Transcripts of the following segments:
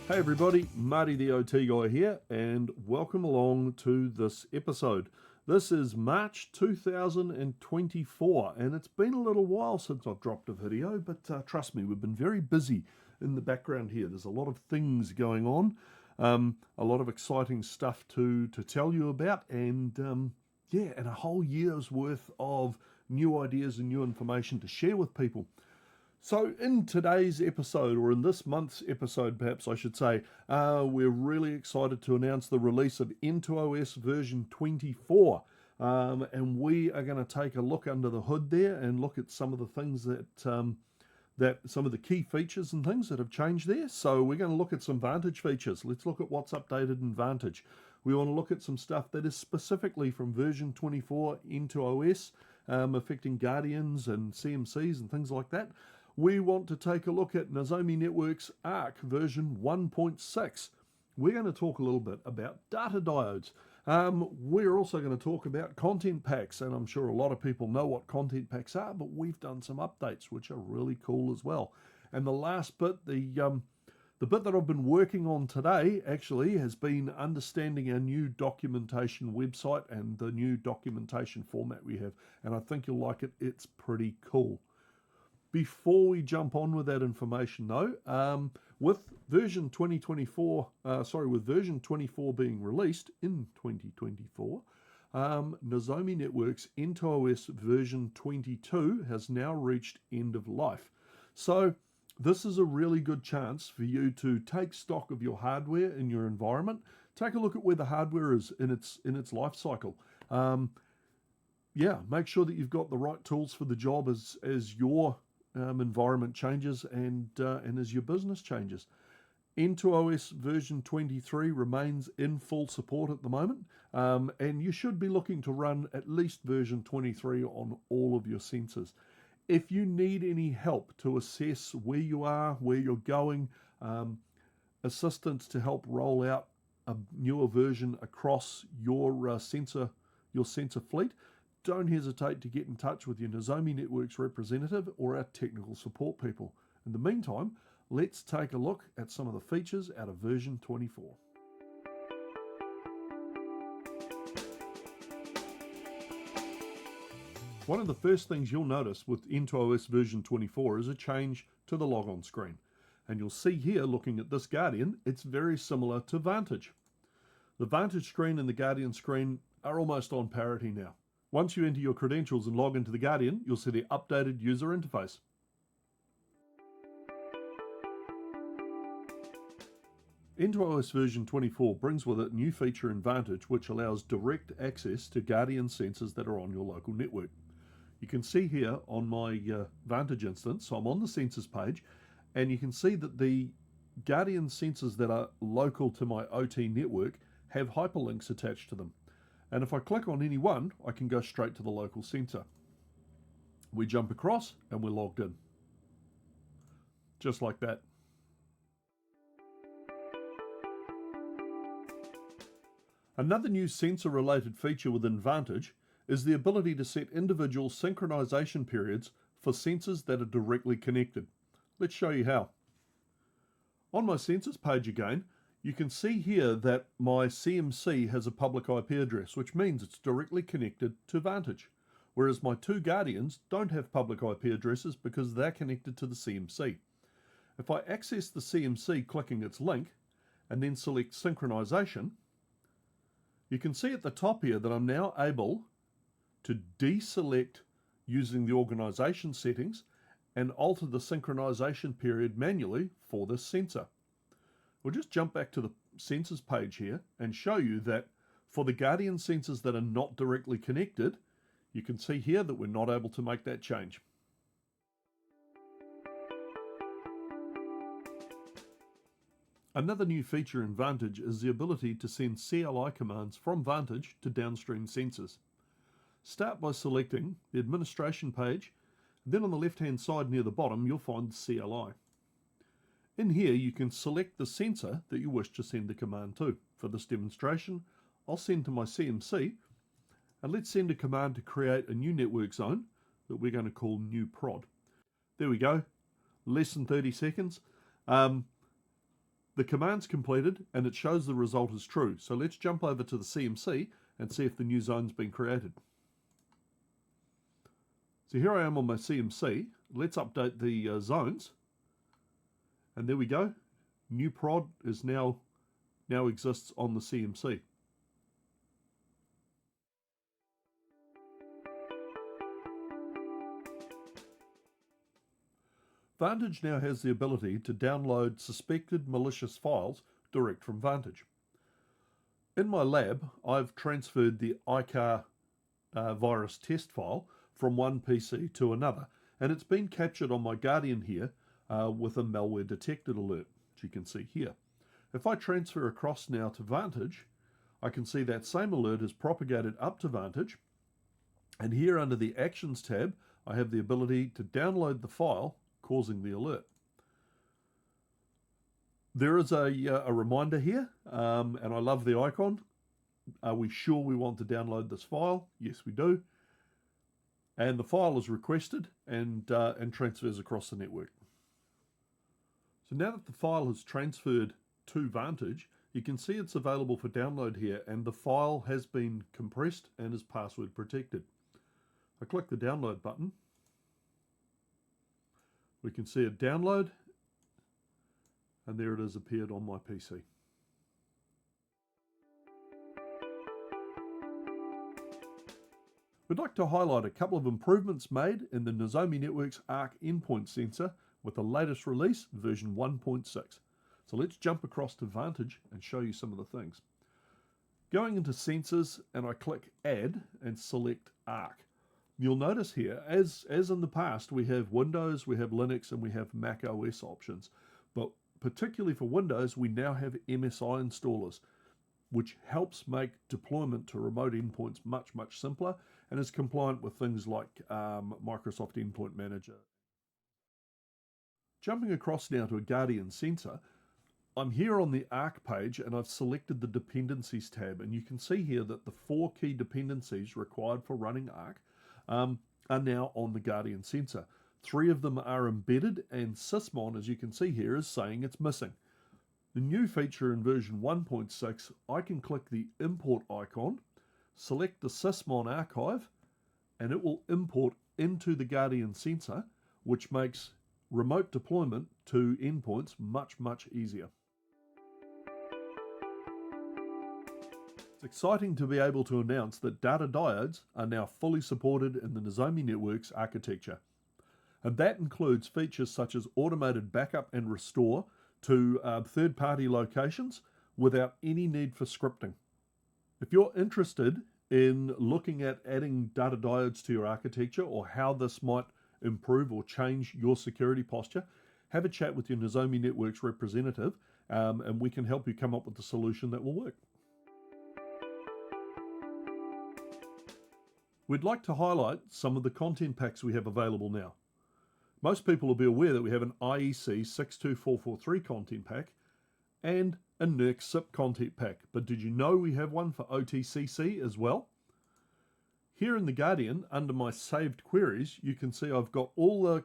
Hey everybody, Marty the OT Guy here, and welcome along to this episode. This is March 2024, and it's been a little while since I've dropped a video, but trust me, we've been very busy in the background here. There's a lot of things going on, a lot of exciting stuff to tell you about, and and a whole year's worth of new ideas and new information to share with people. So in today's episode, or in this month's episode perhaps I should say, we're really excited to announce the release of N2OS version 24. And we are going to take a look under the hood there and look at some of the things that some of the key features and things that have changed there. So we're going to look at some Vantage features. Let's look at what's updated in Vantage. We want to look at some stuff that is specifically from version 24 N2OS, affecting Guardians and CMCs and things like that. We want to take a look at Nozomi Networks Arc version 1.6. We're going to talk a little bit about data diodes. We're also going to talk about content packs, and I'm sure a lot of people know what content packs are, but we've done some updates which are really cool as well. And the last bit, the bit that I've been working on today actually has been understanding our new documentation website and the new documentation format we have, and I think you'll like it. It's pretty cool. Before we jump on with that information though, with version 24 being released in 2024, Nozomi Networks N2OS version 22 has now reached end of life. So this is a really good chance for you to take stock of your hardware in your environment. Take a look at where the hardware is in its life cycle. Make sure that you've got the right tools for the job as your environment changes and as your business changes. N2OS version 23 remains in full support at the moment, and you should be looking to run at least version 23 on all of your sensors. If you need any help to assess where you are, where you're going, assistance to help roll out a newer version across your sensor fleet, don't hesitate to get in touch with your Nozomi Networks representative or our technical support people. In the meantime, let's take a look at some of the features out of version 24. One of the first things you'll notice with N2OS version 24 is a change to the logon screen. And you'll see here, looking at this Guardian, it's very similar to Vantage. The Vantage screen and the Guardian screen are almost on parity now. Once you enter your credentials and log into the Guardian, you'll see the updated user interface. N2OS version 24 brings with it a new feature in Vantage which allows direct access to Guardian sensors that are on your local network. You can see here on my Vantage instance, so I'm on the sensors page, and you can see that the Guardian sensors that are local to my OT network have hyperlinks attached to them. And if I click on any one, I can go straight to the local sensor. We jump across and we're logged in. Just like that. Another new sensor-related feature within Vantage is the ability to set individual synchronization periods for sensors that are directly connected. Let's show you how. On my sensors page again, you can see here that my CMC has a public IP address, which means it's directly connected to Vantage, whereas my two Guardians don't have public IP addresses because they're connected to the CMC. If I access the CMC clicking its link and then select Synchronization, you can see at the top here that I'm now able to deselect using the organization settings and alter the synchronization period manually for this sensor. We'll just jump back to the sensors page here and show you that for the Guardian sensors that are not directly connected, you can see here that we're not able to make that change. Another new feature in Vantage is the ability to send CLI commands from Vantage to downstream sensors. Start by selecting the administration page, then on the left-hand side near the bottom you'll find the CLI. In here you can select the sensor that you wish to send the command to. For this demonstration, I'll send to my CMC, and let's send a command to create a new network zone that we're going to call new prod. There we go, less than 30 seconds. The command's completed and it shows the result is true. So let's jump over to the CMC and see if the new zone's been created. So here I am on my CMC. Let's update the zones. And there we go. New prod is now exists on the CMC. Vantage now has the ability to download suspected malicious files direct from Vantage. In my lab, I've transferred the ICAR virus test file from one PC to another, and it's been captured on my Guardian here with a malware detected alert, which you can see here. If I transfer across now to Vantage, I can see that same alert is propagated up to Vantage, and here under the Actions tab, I have the ability to download the file causing the alert. There is a reminder here, and I love the icon. Are we sure we want to download this file? Yes, we do. And the file is requested and transfers across the network. So now that the file has transferred to Vantage, you can see it's available for download here, and the file has been compressed and is password protected. I click the download button. We can see it download, and there it has appeared on my PC. We'd like to highlight a couple of improvements made in the Nozomi Networks Arc endpoint sensor with the latest release, version 1.6. So let's jump across to Vantage and show you some of the things. Going into Sensors, and I click Add and select Arc. You'll notice here, as in the past, we have Windows, we have Linux, and we have Mac OS options. But particularly for Windows, we now have MSI installers, which helps make deployment to remote endpoints much, much simpler and is compliant with things like Microsoft Endpoint Manager. Jumping across now to a Guardian sensor, I'm here on the Arc page and I've selected the Dependencies tab, and you can see here that the 4 key dependencies required for running Arc are now on the Guardian sensor. 3 of them are embedded, and Sysmon, as you can see here, is saying it's missing. The new feature in version 1.6, I can click the import icon, select the Sysmon archive, and it will import into the Guardian sensor, which makes remote deployment to endpoints much, much easier. It's exciting to be able to announce that data diodes are now fully supported in the Nozomi Networks architecture. And that includes features such as automated backup and restore to third-party locations without any need for scripting. If you're interested in looking at adding data diodes to your architecture or how this might improve or change your security posture, have a chat with your Nozomi Networks representative and we can help you come up with a solution that will work. We'd like to highlight some of the content packs we have available now. Most people will be aware that we have an IEC 62443 content pack and a NERC CIP content pack, but did you know we have one for OTCC as well? Here in the Guardian, under my saved queries, you can see I've got all the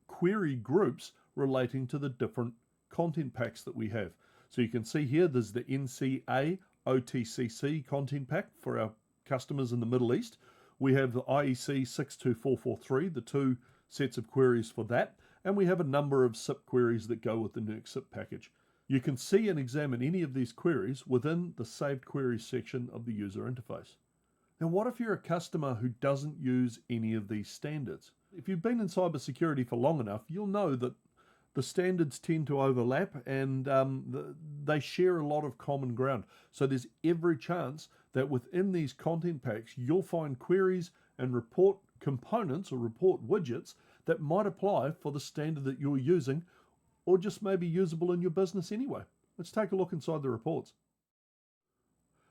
query groups relating to the different content packs that we have. So you can see here there's the NCA OTCC content pack for our customers in the Middle East. We have the IEC 62443, the 2 sets of queries for that, and we have a number of CIP queries that go with the NERC CIP package. You can see and examine any of these queries within the Saved Queries section of the user interface. Now, what if you're a customer who doesn't use any of these standards? If you've been in cybersecurity for long enough, you'll know that the standards tend to overlap and they share a lot of common ground. So there's every chance that within these content packs, you'll find queries and report components or report widgets that might apply for the standard that you're using or just may be usable in your business anyway. Let's take a look inside the reports.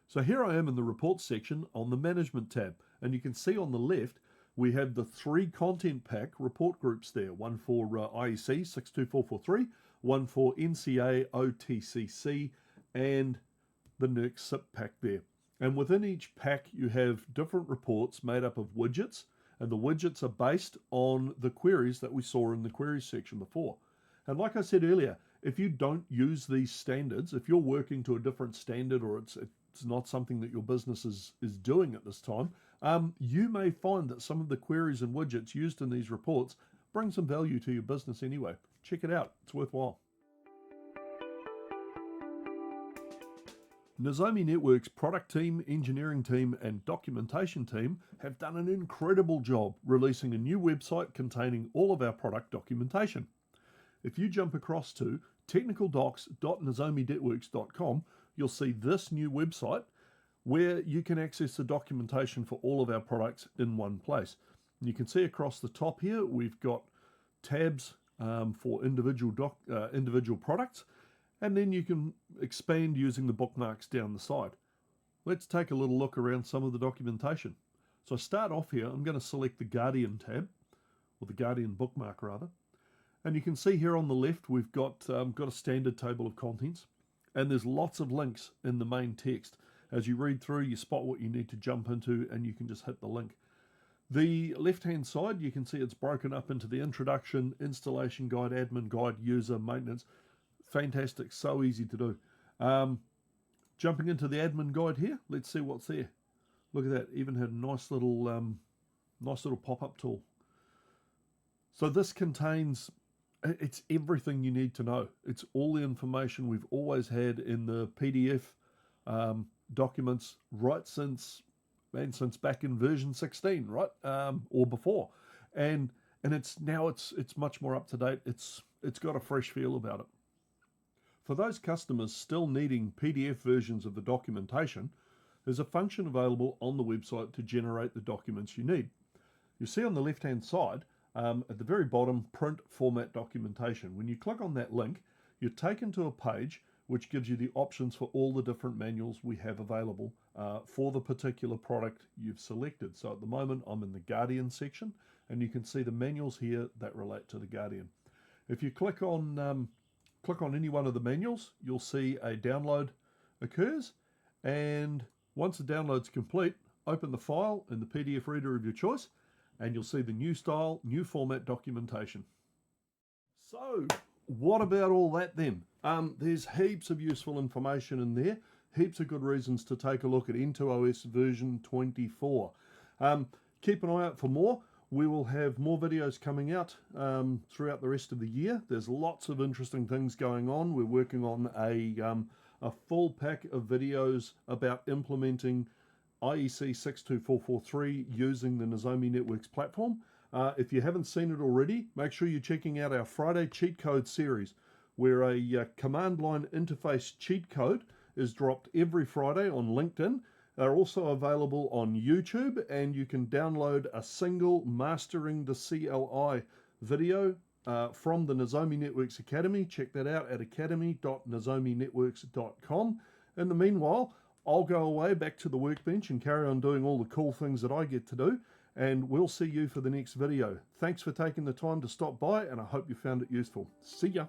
So here I am in the reports section on the management tab, and you can see on the left we have the 3 content pack report groups there, one for IEC 62443, one for NCA OTCC, and the NERC CIP pack there. And within each pack you have different reports made up of widgets, and the widgets are based on the queries that we saw in the queries section before. And like I said earlier, If you don't use these standards, if you're working to a different standard or it's not something that your business is doing at this time, you may find that some of the queries and widgets used in these reports bring some value to your business anyway. Check it out, it's worthwhile. Nozomi Networks product team, engineering team, and documentation team have done an incredible job releasing a new website containing all of our product documentation. If you jump across to technicaldocs.nozomynetworks.com, you'll see this new website where you can access the documentation for all of our products in one place. And you can see across the top here, we've got tabs for individual products, and then you can expand using the bookmarks down the side. Let's take a little look around some of the documentation. So I start off here, I'm going to select the Guardian tab, or the Guardian bookmark rather. And you can see here on the left, we've got a standard table of contents, and there's lots of links in the main text. As you read through, you spot what you need to jump into, and you can just hit the link. The left-hand side, you can see it's broken up into the introduction, installation guide, admin guide, user, maintenance. Fantastic, so easy to do. Jumping into the admin guide here, let's see what's there. Look at that, even had a nice little pop-up tool. So this contains, it's everything you need to know. It's all the information we've always had in the PDF documents right since back in version 16, right, or before, and it's much more up to date. It's got a fresh feel about it. For those customers still needing PDF versions of the documentation, there's a function available on the website to generate the documents you need. You see on the left-hand side, at the very bottom, print format documentation. When you click on that link, you're taken to a page which gives you the options for all the different manuals we have available for the particular product you've selected. So at the moment, I'm in the Guardian section, and you can see the manuals here that relate to the Guardian. If you click on any one of the manuals, you'll see a download occurs, and once the download's complete, open the file in the PDF reader of your choice, and you'll see the new style, new format documentation. So, what about all that then? There's heaps of useful information in there, heaps of good reasons to take a look at CentOS version 24. Keep an eye out for more. We will have more videos coming out throughout the rest of the year. There's lots of interesting things going on. We're working on a full pack of videos about implementing IEC 62443 using the Nozomi Networks platform. If you haven't seen it already, make sure you're checking out our Friday cheat code series, where a command line interface cheat code is dropped every Friday on LinkedIn. They're also available on YouTube, and you can download a single Mastering the CLI video from the Nozomi Networks Academy. Check that out at academy.nozomynetworks.com. In the meanwhile, I'll go away back to the workbench and carry on doing all the cool things that I get to do, and we'll see you for the next video. Thanks for taking the time to stop by, and I hope you found it useful. See ya.